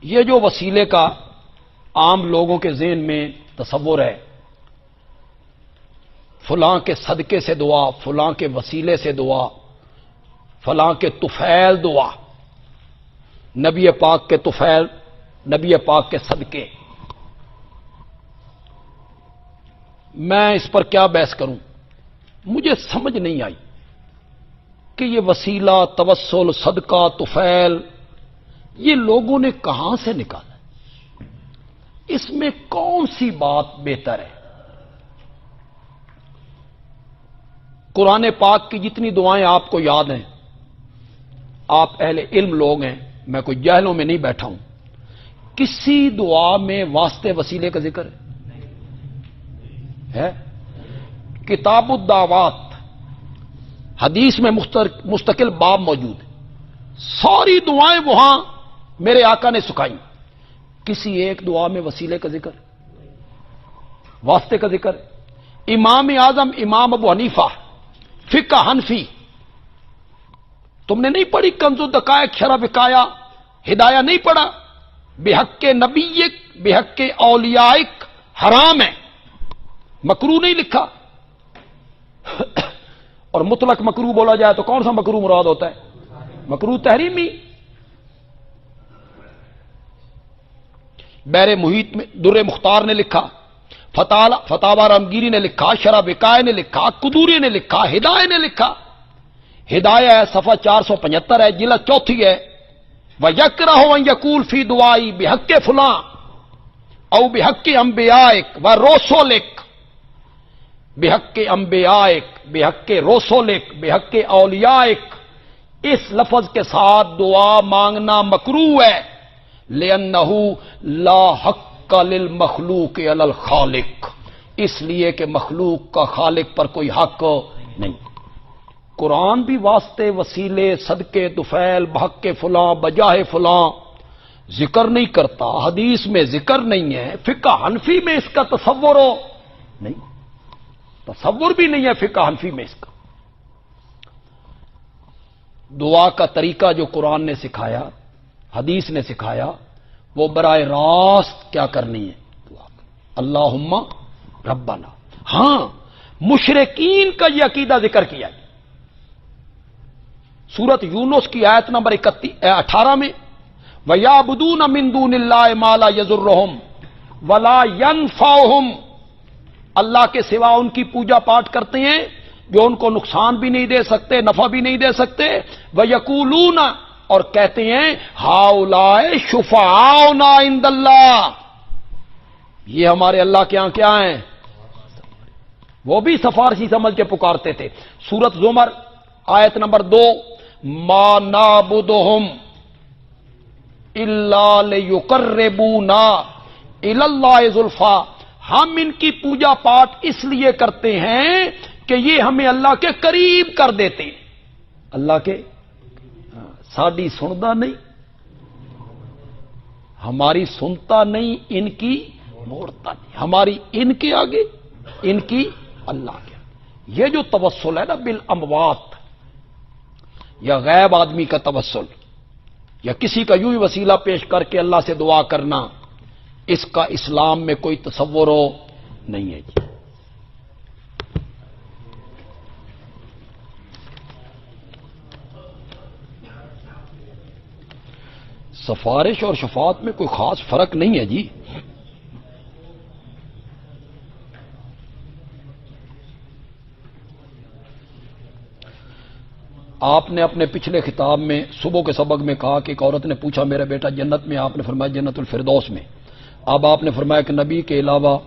یہ جو وسیلے کا عام لوگوں کے ذہن میں تصور ہے، فلاں کے صدقے سے دعا، فلاں کے وسیلے سے دعا، فلاں کے طفیل دعا، نبی پاک کے طفیل، نبی پاک کے صدقے، میں اس پر کیا بحث کروں؟ مجھے سمجھ نہیں آئی کہ یہ وسیلہ، توسل، صدقہ، طفیل یہ لوگوں نے کہاں سے نکالا؟ اس میں کون سی بات بہتر ہے؟ قرآن پاک کی جتنی دعائیں آپ کو یاد ہیں، آپ اہل علم لوگ ہیں، میں کوئی جاہلوں میں نہیں بیٹھا ہوں، کسی دعا میں واسطے وسیلے کا ذکر ہے؟ کتاب الدعوات حدیث میں مستقل باب موجود ہے، ساری دعائیں وہاں میرے آقا نے سکھائی، کسی ایک دعا میں وسیلے کا ذکر، واسطے کا ذکر؟ امام اعظم امام ابو حنیفہ فقہ حنفی، تم نے نہیں پڑھی کنز الدقائق شرح وقایا ہدایہ نہیں پڑھا؟ بحق نبیک بحق اولیائک حرام ہے، مکروہ نہیں لکھا؟ اور مطلق مکروہ بولا جائے تو کون سا مکروہ مراد ہوتا ہے؟ مکروہ تحریمی۔ بحر محیط میں در مختار نے لکھا، فتاوی رامگیری نے لکھا، شرح وقائے نے لکھا، قدوری نے لکھا، ہدایہ نے لکھا۔ ہدایہ ہے صفحہ 475 ہے، جلد 4 ہے، وَيَكْرَهُ أَن يَقُولَ فِي دُعَائِهِ بِحَقِّ فُلَانٍ أَوْ بِحَقِّ أَنبِيَائِكَ وَرُسُلِكَ، بِحَقِّ أَنبِيَائِكَ بِحَقِّ رُسُلِكَ بِحَقِّ أَوْلِيَائِكَ، اس لفظ کے ساتھ دعا مانگنا مکروہ ہے، لِأَنَّهُ لَا حَقَّ لِلْمَخْلُوقِ عَلَى الْخَالِقِ، اس لیے کہ مخلوق کا خالق پر کوئی حق نہیں۔ قرآن بھی واسطے، وسیلے، صدقے، طفیل، بحق فلاں، بجاہ فلاں ذکر نہیں کرتا، حدیث میں ذکر نہیں ہے، فقہ حنفی میں اس کا تصور ہو نہیں، تصور بھی نہیں ہے فقہ حنفی میں اس کا۔ دعا کا طریقہ جو قرآن نے سکھایا، حدیث نے سکھایا، وہ براہ راست کیا کرنی ہے؟ دعا، اللہم ربنا۔ ہاں، مشرکین کا یہ عقیدہ ذکر کیا ہے سورت یونس کی آیت نمبر 18 میں، وَيَعْبُدُونَ مِن دُونِ اللَّهِ مَا لَا يَضُرُّهُمْ وَلَا يَنفَعُهُمْ، اللہ کے سوا ان کی پوجا پاٹ کرتے ہیں جو ان کو نقصان بھی نہیں دے سکتے، نفع بھی نہیں دے سکتے، وَيَقُولُونَ، اور کہتے ہیں، هَؤُلَاءِ شُفَعَاؤُنَا عِندَ اللَّهِ، یہ ہمارے اللہ کے ہاں کیا ہیں؟ وہ بھی سفارشی سمجھ کے پکارتے تھے۔ سورت زمر آیت نمبر 2، ما نعبدهم الا لیقربونا الی اللہ زلفی، ہم ان کی پوجا پاٹ اس لیے کرتے ہیں کہ یہ ہمیں اللہ کے قریب کر دیتے ہیں۔ اللہ کے ساڈی سندا نہیں، ہماری سنتا نہیں، ان کی موڑتا نہیں، ہماری ان کے آگے، ان کی اللہ کے آگے۔ یہ جو توسل ہے نا بالاموات، یا غیب آدمی کا توسل، یا کسی کا یوں ہی وسیلہ پیش کر کے اللہ سے دعا کرنا، اس کا اسلام میں کوئی تصور نہیں ہے جی۔ سفارش اور شفاعت میں کوئی خاص فرق نہیں ہے جی۔ آپ نے اپنے پچھلے خطاب میں صبح کے سبق میں کہا کہ ایک عورت نے پوچھا میرا بیٹا جنت میں، آپ نے فرمایا جنت الفردوس میں۔ اب آپ نے فرمایا کہ نبی کے علاوہ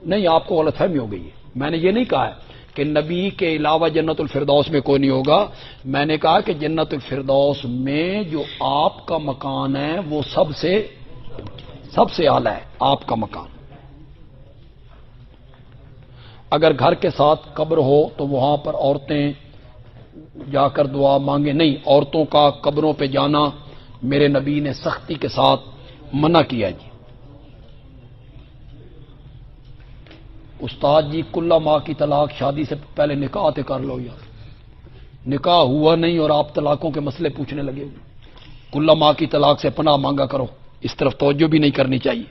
نہیں، آپ کو غلط فہمی ہو گئی ہے، میں نے یہ نہیں کہا ہے کہ نبی کے علاوہ جنت الفردوس میں کوئی نہیں ہوگا، میں نے کہا کہ جنت الفردوس میں جو آپ کا مکان ہے وہ سب سے اعلیٰ ہے، آپ کا مکان۔ اگر گھر کے ساتھ قبر ہو تو وہاں پر عورتیں جا کر دعا مانگیں نہیں، عورتوں کا قبروں پہ جانا میرے نبی نے سختی کے ساتھ منع کیا جی۔ استاد جی کلہ ماہ کی طلاق، شادی سے پہلے نکاح تے کر لو یار، نکاح ہوا نہیں اور آپ طلاقوں کے مسئلے پوچھنے لگے ہوئے۔ کلا ماں کی طلاق سے پناہ مانگا کرو، اس طرف توجہ بھی نہیں کرنی چاہیے۔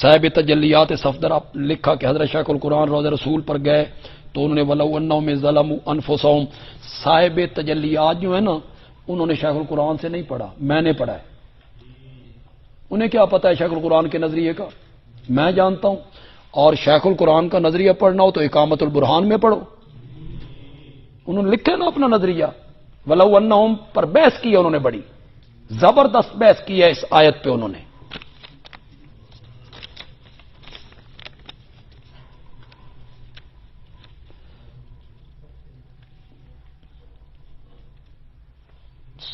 صاحب تجلیات صفدر آپ لکھا کہ حضرت شیخ القرآن روضہ رسول پر گئے تو انہوں نے وَلَوْ أَنَّهُمْ ظَلَمُوا أَنفُسَهُمْ، صاحب تجلیات جو ہے نا انہوں نے شیخ القرآن سے نہیں پڑھا، میں نے پڑھا ہے۔ انہیں کیا پتا ہے شیخ القرآن کے نظریے کا، میں جانتا ہوں۔ اور شیخ القرآن کا نظریہ پڑھنا ہو تو اقامت البرہان میں پڑھو، انہوں نے لکھا نا اپنا نظریہ۔ وَلَوْ أَنَّهُمْ پر بحث کی ہے انہوں نے، بڑی زبردست بحث کی ہے اس آیت پہ انہوں نے۔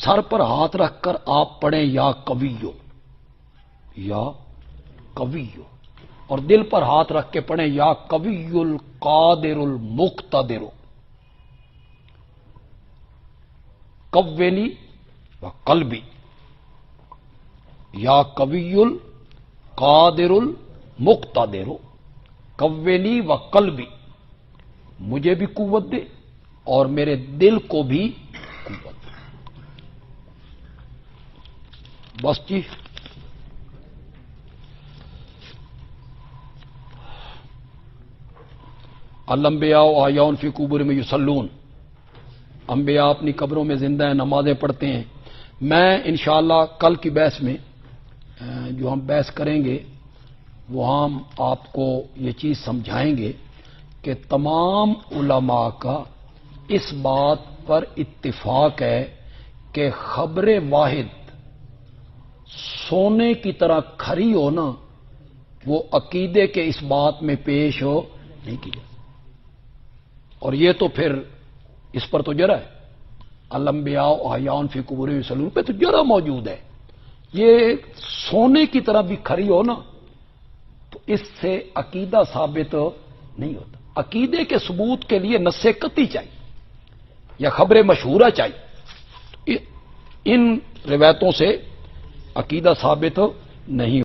سر پر ہاتھ رکھ کر آپ پڑھیں یا قویو، یا قویو، اور دل پر ہاتھ رکھ کے پڑھیں یا قوی القادر المقتدر، قوینی و قلبی، یا قوی القادر المقتدر، قوینی و قلبی، مجھے بھی قوت دے اور میرے دل کو بھی قوت دے۔ بس جی، الانبیاء احیاء فی قبورہم یصلون، انبیاء اپنی قبروں میں زندہ ہیں، نمازیں پڑھتے ہیں۔ میں انشاءاللہ کل کی بحث میں جو ہم بحث کریں گے وہ ہم آپ کو یہ چیز سمجھائیں گے کہ تمام علماء کا اس بات پر اتفاق ہے کہ خبر واحد سونے کی طرح کھری ہو نا، وہ عقیدے کے اس بات میں پیش ہو نہیں کی جائے۔ اور یہ تو پھر اس پر تو جرا ہے، الانبیاء احیاء فی قبورہم یصلون پہ تو جرا موجود ہے۔ یہ سونے کی طرح بھی کھری ہو نا تو اس سے عقیدہ ثابت نہیں ہوتا۔ عقیدے کے ثبوت کے لیے نص قطعی چاہیے یا خبر مشہورہ چاہیے، ان روایتوں سے عقیدہ ثابت نہیں